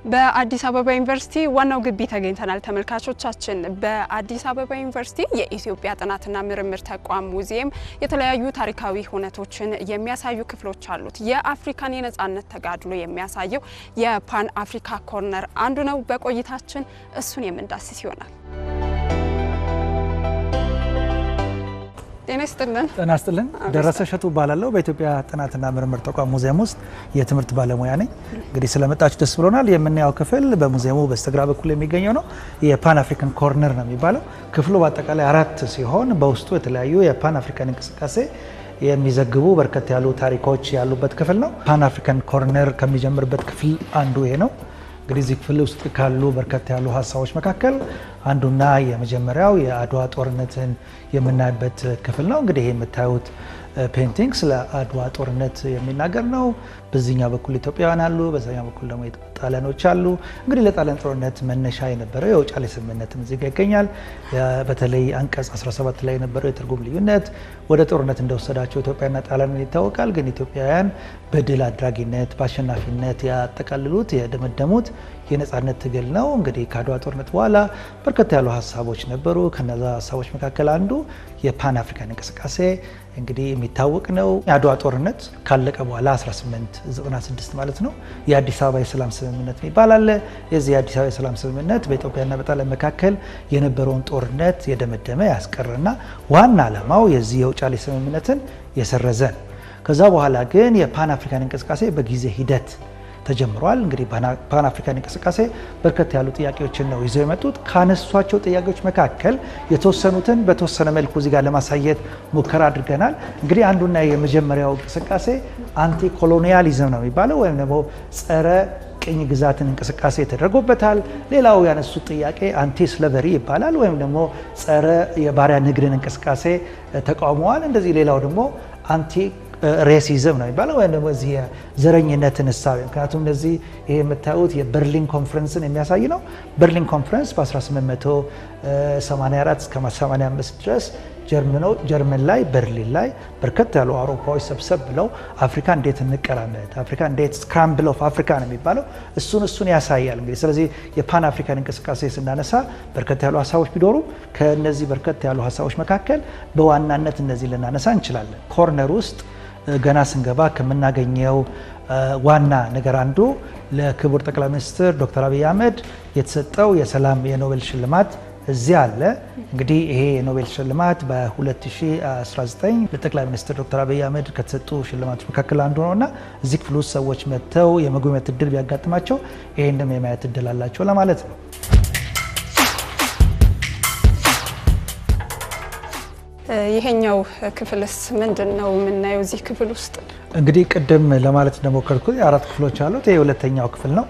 በአዲስ አበባ ዩኒቨርሲቲ ዋናው ግቢ ተገኝተናል ተመልካቾቻችን። በአዲስ አበባ ዩኒቨርሲቲ የኢትዮጵያ ጥናትና ምርምር ተቋም ሙዚየም የተለያዩ ታሪካዊ ሁነቶችን የሚያሳዩ ክፍሎች አሉት። የአፍሪካን የነጻነት ተጋድሎ የሚያሳየው የፓን አፍሪካ ኮርነር አንዱ ነው። በቆይታችን እሱን የምንዳስስ ይሆናል። ጤና ይስጥልን። ደረሰ ሸቱ እባላለሁ። በኢትዮጵያ ጥናትና ምርምር ተቋም ሙዚየም ውስጥ የትምህርት ባለሙያ ነኝ። እንግዲህ ስለመጣችሁ ደስ ብሎናል። የምናየው ክፍል በሙዚየሙ በስተግራ በኩል የሚገኘው ነው። የፓን አፍሪካን ኮርነር ነው የሚባለው። ክፍሉ በአጠቃላይ 4 ሲሆን በውስጡ የተለያዩ የፓን አፍሪካን እንቅስቃሴ የሚዘግቡ በርከት ያሉ ታሪኮች ያሉበት ክፍል ነው። ፓን አፍሪካን ኮርነር ከሚጀምርበት ክፍል አንዱ ይሄ ነው። እንግዲህ እዚህ ክፍል ውስጥ ካሉ በርከት ያሉ ሀሳቦች መካከል አንዱና የመጀመሪያው የአድዋ ጦርነትን የምናይበት ክፍል ነው። እንግዲህ ይሄ የምታዩት ፔንቲንግ ስለ አድዋ ጦርነት የሚናገር ነው። በዚህኛው በኩል ኢትዮጵያውያን አሉ፣ በዛኛው በኩል ደግሞ ጣሊያኖች አሉ። እንግዲህ ለጣሊያን ጦርነት መነሻ የነበረው የውጫሌ ስምምነትም እዚህ ጋር ይገኛል። በተለይ አንቀጽ 17 ላይ የነበረው የትርጉም ልዩነት ወደ ጦርነት እንደወሰዳቸው ኢትዮጵያና ጣሊያን ይታወቃል። ግን ኢትዮጵያውያን በድል አድራጊነት በአሸናፊነት ያጠቃልሉት የደመደሙት የነጻነት ትግል ነው። እንግዲህ ከአድዋ ጦርነት በኋላ በርከት ያሉ ሀሳቦች ነበሩ። ከነዛ ሀሳቦች መካከል አንዱ የፓን አፍሪካን እንቅስቃሴ እንግዲህ የሚታወቅ ነው። የአድዋ ጦርነት ካለቀ በኋላ 1896 ማለት ነው የአዲስ አበባ የሰላም ስምምነት የሚባል አለ። የዚህ የአዲስ አበባ የሰላም ስምምነት በኢትዮጵያና በጣሊያን መካከል የነበረውን ጦርነት የደመደመ ያስቀረና ዋና ዓላማው የዚህ የውጫሌ ስምምነትን የሰረዘ ነው። ከዛ በኋላ ግን የፓን አፍሪካን እንቅስቃሴ በጊዜ ሂደት ተጀምሯል። እንግዲህ ፓን አፍሪካን እንቅስቃሴ በርከት ያሉ ጥያቄዎችን ነው ይዘው የመጡት። ካነሷቸው ጥያቄዎች መካከል የተወሰኑትን በተወሰነ መልኩ እዚህ ጋር ለማሳየት ሙከራ አድርገናል። እንግዲህ አንዱና የመጀመሪያው እንቅስቃሴ አንቲ ኮሎኒያሊዝም ነው የሚባለው ወይም ደግሞ ጸረ ቅኝ ግዛትን እንቅስቃሴ ተደርጎበታል። ሌላው ያነሱት ጥያቄ አንቲ ስሌቨሪ ይባላል ወይም ደግሞ ጸረ የባሪያ ንግድን እንቅስቃሴ ተቃውመዋል። እንደዚህ ሌላው ደግሞ አንቲ ሬሲዝም ነው የሚባለው ወይም ደግሞ እዚህ የዘረኝነትን እሳቤ። ምክንያቱም እነዚህ ይሄ የምታዩት የበርሊን ኮንፈረንስን የሚያሳይ ነው። በርሊን ኮንፈረንስ በ1884 እስከ 85 ድረስ ጀርመን ላይ በርሊን ላይ በርከት ያሉ አውሮፓዎች ሰብሰብ ብለው አፍሪካ እንዴት እንቀራመት፣ አፍሪካ እንዴት ስክራምብል ኦፍ አፍሪካ ነው የሚባለው እሱን ያሳያል። እንግዲህ ስለዚህ የፓን አፍሪካን እንቅስቃሴ ስናነሳ በርከት ያሉ ሀሳቦች ቢኖሩ ከነዚህ በርከት ያሉ ሀሳቦች መካከል በዋናነት እነዚህ ልናነሳ እንችላለን። ኮርነር ውስጥ ገና ስንገባ ከምናገኘው ዋና ነገር አንዱ ለክቡር ጠቅላይ ሚኒስትር ዶክተር አብይ አህመድ የተሰጠው የሰላም የኖቤል ሽልማት እዚህ አለ። እንግዲህ ይሄ የኖቤል ሽልማት በ2019 ለጠቅላይ ሚኒስትር ዶክተር አብይ አህመድ ከተሰጡ ሽልማቶች መካከል አንዱ ነውና እዚህ ክፍል ውስጥ ሰዎች መጥተው የመጎብኘት እድል ቢያጋጥማቸው ይሄንም የማየት እድል አላቸው ለማለት ነው። ይሄኛው ክፍልስ ምንድነው የምናየው እዚህ ክፍል ውስጥ? እንግዲህ ቅድም ለማለት እንደሞከርኩት 4 ክፍሎች አሉት። ይሄ ሁለተኛው ክፍል ነው።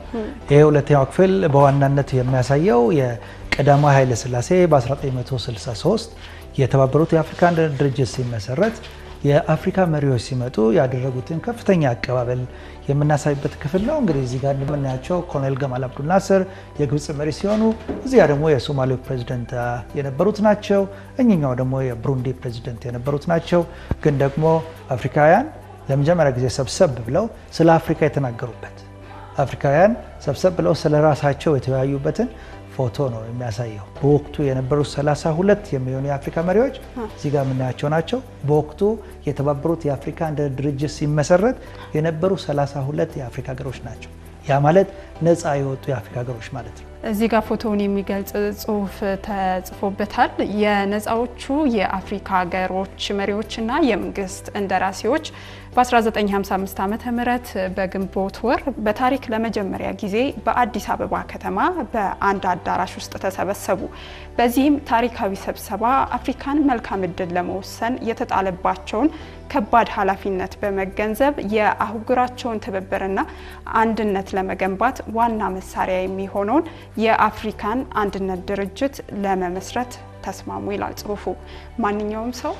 ይሄ ሁለተኛው ክፍል በዋናነት የሚያሳየው የቀዳማዊ ኃይለ ሥላሴ በ1963 የተባበሩት የአፍሪካ አንድነት ድርጅት ሲመሰረት የአፍሪካ መሪዎች ሲመጡ ያደረጉትን ከፍተኛ አቀባበል የምናሳይበት ክፍል ነው። እንግዲህ እዚህ ጋር እንደምናያቸው ኮሎኔል ገማል አብዱል ናስር የግብጽ መሪ ሲሆኑ እዚህ ጋር ደግሞ የሶማሌው ፕሬዚደንት የነበሩት ናቸው። እኚኛው ደግሞ የብሩንዲ ፕሬዚደንት የነበሩት ናቸው። ግን ደግሞ አፍሪካውያን ለመጀመሪያ ጊዜ ሰብሰብ ብለው ስለ አፍሪካ የተናገሩበት፣ አፍሪካውያን ሰብሰብ ብለው ስለ ራሳቸው የተወያዩበትን ፎቶ ነው የሚያሳየው። በወቅቱ የነበሩት 32 የሚሆኑ የአፍሪካ መሪዎች እዚህ ጋር የምናያቸው ናቸው። በወቅቱ የተባበሩት የአፍሪካ አንድነት ድርጅት ሲመሰረት የነበሩ 32 የአፍሪካ ሀገሮች ናቸው። ያ ማለት ነፃ የወጡ የአፍሪካ ሀገሮች ማለት ነው። እዚህ ጋር ፎቶውን የሚገልጽ ጽሁፍ ተጽፎበታል። የነፃዎቹ የአፍሪካ ሀገሮች መሪዎችና የመንግስት እንደራሴዎች በ1955 ዓመተ ምህረት በግንቦት ወር በታሪክ ለመጀመሪያ ጊዜ በአዲስ አበባ ከተማ በአንድ አዳራሽ ውስጥ ተሰበሰቡ። በዚህም ታሪካዊ ስብሰባ አፍሪካን መልካም ዕድል ለመወሰን የተጣለባቸውን ከባድ ኃላፊነት በመገንዘብ የአህጉራቸውን ትብብርና አንድነት ለመገንባት ዋና መሳሪያ የሚሆነውን የአፍሪካን አንድነት ድርጅት ለመመስረት ተስማሙ ይላል ጽሁፉ። ማንኛውም ሰው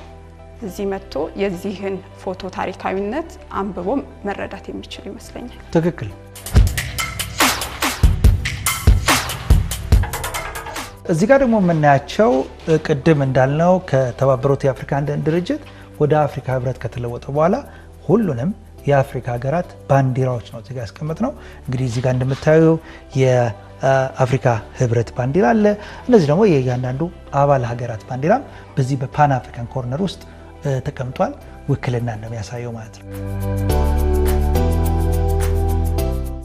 እዚህ መጥቶ የዚህን ፎቶ ታሪካዊነት አንብቦ መረዳት የሚችል ይመስለኛል። ትክክል። እዚህ ጋር ደግሞ የምናያቸው ቅድም እንዳልነው ከተባበሩት የአፍሪካ አንድነት ድርጅት ወደ አፍሪካ ህብረት ከተለወጠ በኋላ ሁሉንም የአፍሪካ ሀገራት ባንዲራዎች ነው እዚህ ጋር ያስቀመጥነው። እንግዲህ እዚህ ጋር እንደምታዩ የአፍሪካ ህብረት ባንዲራ አለ። እነዚህ ደግሞ የእያንዳንዱ አባል ሀገራት ባንዲራም በዚህ በፓን አፍሪካን ኮርነር ውስጥ ተቀምጧል። ውክልና እንደሚያሳየው ማለት ነው።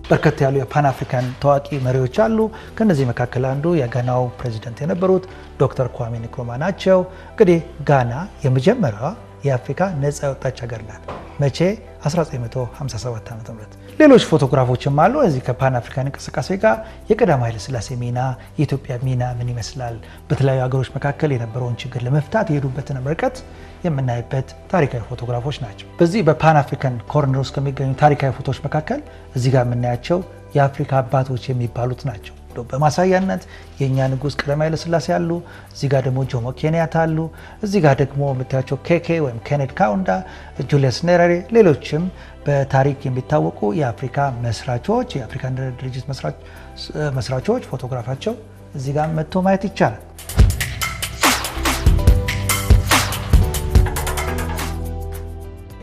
በርከት ያሉ የፓን አፍሪካን ታዋቂ መሪዎች አሉ። ከነዚህ መካከል አንዱ የጋናው ፕሬዚደንት የነበሩት ዶክተር ኳሜ ንክሩማ ናቸው። እንግዲህ ጋና የመጀመሪያዋ የአፍሪካ ነፃ የወጣች ሀገር ናት። መቼ? 1957 ዓ.ም። ሌሎች ፎቶግራፎችም አሉ እዚህ ከፓን አፍሪካን እንቅስቃሴ ጋር የቀዳማዊ ኃይለ ሥላሴ ሚና፣ የኢትዮጵያ ሚና ምን ይመስላል፣ በተለያዩ ሀገሮች መካከል የነበረውን ችግር ለመፍታት የሄዱበትን ርቀት የምናይበት ታሪካዊ ፎቶግራፎች ናቸው። በዚህ በፓን አፍሪካን ኮርነር ውስጥ ከሚገኙ ታሪካዊ ፎቶዎች መካከል እዚህ ጋር የምናያቸው የአፍሪካ አባቶች የሚባሉት ናቸው። በማሳያነት የኛ ንጉስ ቀዳማዊ ኃይለ ሥላሴ አሉ። እዚህ ጋር ደግሞ ጆሞ ኬንያታ አሉ። እዚህ ጋር ደግሞ የምታያቸው ኬኬ ወይም ኬኔት ካውንዳ፣ ጁሊየስ ኔሬሬ፣ ሌሎችም በታሪክ የሚታወቁ የአፍሪካ መስራቾች፣ የአፍሪካ አንድነት ድርጅት መስራቾች ፎቶግራፋቸው እዚህ ጋር መጥቶ ማየት ይቻላል።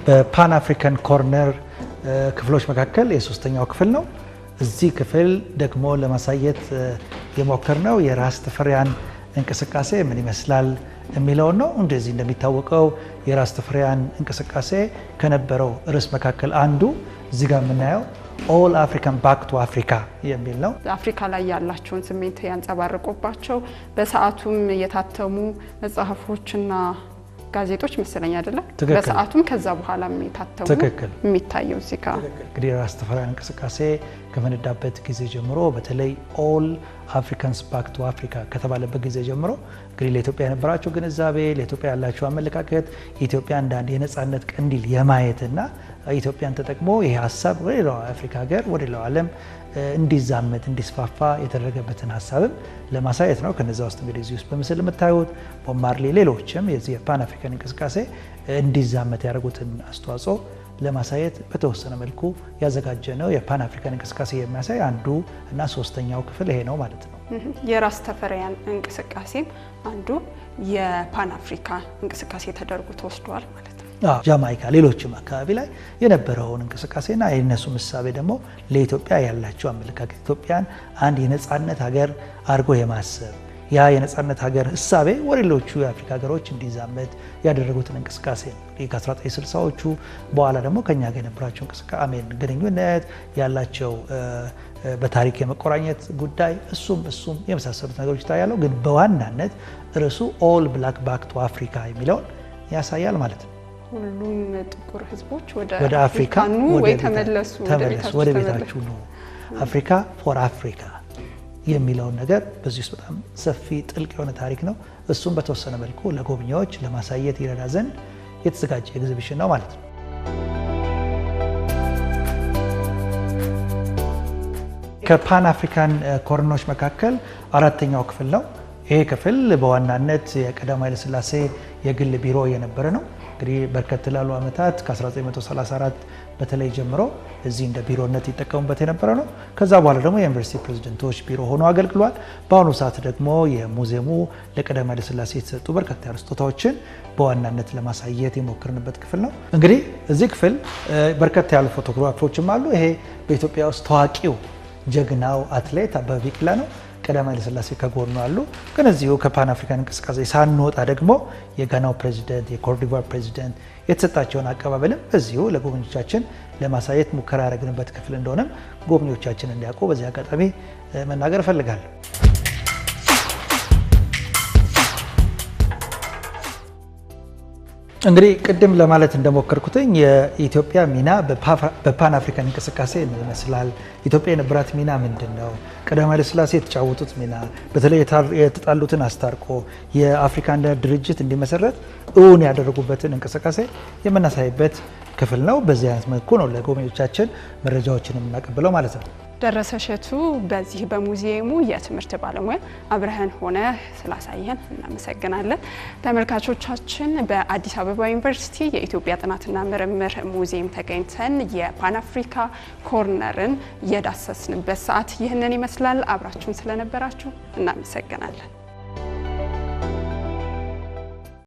በፓን አፍሪካን ኮርነር ክፍሎች መካከል የሶስተኛው ክፍል ነው። እዚህ ክፍል ደግሞ ለማሳየት የሞከርነው የራስ ተፈሪያን እንቅስቃሴ ምን ይመስላል የሚለው ነው። እንደዚህ እንደሚታወቀው የራስ ተፈሪያን እንቅስቃሴ ከነበረው ርዕስ መካከል አንዱ እዚህ ጋር የምናየው ኦል አፍሪካን ባክ ቱ አፍሪካ የሚል ነው። አፍሪካ ላይ ያላቸውን ስሜት ያንጸባረቁባቸው በሰዓቱም የታተሙ መጽሐፎችና ጋዜጦች መሰለኝ አይደለም። በሰዓቱም ከዛ በኋላ የታተሙ የሚታየው እዚህ ጋር እንግዲህ ራስ ተፈሪያን እንቅስቃሴ ከመነዳበት ጊዜ ጀምሮ በተለይ ኦል አፍሪካንስ ባክ ቱ አፍሪካ ከተባለበት ጊዜ ጀምሮ እንግዲህ ለኢትዮጵያ የነበራቸው ግንዛቤ፣ ለኢትዮጵያ ያላቸው አመለካከት ኢትዮጵያ እንደ አንድ የነጻነት ቀንዲል የማየትና ኢትዮጵያን ተጠቅሞ ይሄ ሀሳብ ወደ ሌላው አፍሪካ ሀገር ወደ ሌላው ዓለም እንዲዛመት እንዲስፋፋ የተደረገበትን ሀሳብም ለማሳየት ነው። ከነዛ ውስጥ እንግዲህ እዚህ ውስጥ በምስል የምታዩት ቦብ ማርሌ፣ ሌሎችም የዚህ የፓን አፍሪካን እንቅስቃሴ እንዲዛመት ያደረጉትን አስተዋጽኦ ለማሳየት በተወሰነ መልኩ ያዘጋጀ ነው። የፓን አፍሪካን እንቅስቃሴ የሚያሳይ አንዱ እና ሶስተኛው ክፍል ይሄ ነው ማለት ነው። የራስ ተፈሪያን እንቅስቃሴም አንዱ የፓን አፍሪካ እንቅስቃሴ ተደርጎ ተወስዷል ማለት ነው። ጃማይካ፣ ሌሎችም አካባቢ ላይ የነበረውን እንቅስቃሴና የነሱ ምሳሌ ደግሞ ለኢትዮጵያ ያላቸው አመለካከት ኢትዮጵያን አንድ የነጻነት ሀገር አድርጎ የማሰብ ያ የነጻነት ሀገር ህሳቤ ወደ ሌሎቹ የአፍሪካ ሀገሮች እንዲዛመት ያደረጉትን እንቅስቃሴ ነው። ከ1960ዎቹ በኋላ ደግሞ ከኛ ጋር የነበራቸው እንቅስቃሴ ግንኙነት ያላቸው በታሪክ የመቆራኘት ጉዳይ እሱም የመሳሰሉት ነገሮች ይታያሉ። ግን በዋናነት ርዕሱ ኦል ብላክ ባክ ቱ አፍሪካ የሚለውን ያሳያል ማለት ነው። ሁሉም ጥቁር ህዝቦች ወደ አፍሪካ ወይ ተመለሱ፣ ወደ ቤታችሁ ነው፣ አፍሪካ ፎር አፍሪካ የሚለውን ነገር በዚህ ውስጥ በጣም ሰፊ ጥልቅ የሆነ ታሪክ ነው። እሱም በተወሰነ መልኩ ለጎብኚዎች ለማሳየት ይረዳ ዘንድ የተዘጋጀ ኤግዚቢሽን ነው ማለት ነው። ከፓን አፍሪካን ኮርነሮች መካከል አራተኛው ክፍል ነው። ይሄ ክፍል በዋናነት የቀዳማዊ ኃይለ ሥላሴ የግል ቢሮ የነበረ ነው። እንግዲህ በርከት ላሉ ዓመታት ከ1934 በተለይ ጀምሮ እዚህ እንደ ቢሮነት ይጠቀሙበት የነበረ ነው። ከዛ በኋላ ደግሞ የዩኒቨርሲቲ ፕሬዝዳንቶች ቢሮ ሆኖ አገልግሏል። በአሁኑ ሰዓት ደግሞ የሙዚየሙ ለቀዳማዊ ኃይለ ሥላሴ የተሰጡ በርከት ያሉ ስጦታዎችን በዋናነት ለማሳየት የሞከርንበት ክፍል ነው። እንግዲህ እዚህ ክፍል በርከት ያሉ ፎቶግራፎችም አሉ። ይሄ በኢትዮጵያ ውስጥ ታዋቂው ጀግናው አትሌት አበበ ቢቂላ ነው። ቀዳማዊ ኃይለ ሥላሴ ከጎኑ አሉ። ግን እዚሁ ከፓን አፍሪካን እንቅስቃሴ ሳንወጣ ደግሞ የጋናው ፕሬዚደንት፣ የኮትዲቯር ፕሬዚደንት የተሰጣቸውን አቀባበልም በዚሁ ለጎብኚዎቻችን ለማሳየት ሙከራ ያደረግንበት ክፍል እንደሆነም ጎብኚዎቻችን እንዲያውቁ በዚህ አጋጣሚ መናገር እፈልጋለሁ። እንግዲህ ቅድም ለማለት እንደሞከርኩትኝ የኢትዮጵያ ሚና በፓን አፍሪካን እንቅስቃሴ ምን ይመስላል? ኢትዮጵያ የነበራት ሚና ምንድን ነው? ቀዳማዊ ኃይለ ሥላሴ የተጫወቱት ሚና በተለይ የተጣሉትን አስታርቆ የአፍሪካ አንድነት ድርጅት እንዲመሰረት እውን ያደረጉበትን እንቅስቃሴ የምናሳይበት ክፍል ነው። በዚህ አይነት መልኩ ነው ለጎብኚዎቻችን መረጃዎችን የምናቀብለው ማለት ነው። ደረሰ እሸቱ፣ በዚህ በሙዚየሙ የትምህርት ባለሙያ አብረህን ሆነ ስላሳየን እናመሰግናለን። ተመልካቾቻችን በአዲስ አበባ ዩኒቨርሲቲ የኢትዮጵያ ጥናትና ምርምር ሙዚየም ተገኝተን የፓን አፍሪካ ኮርነርን የዳሰስንበት ሰዓት ይህንን ይመስላል። አብራችሁን ስለነበራችሁ እናመሰግናለን።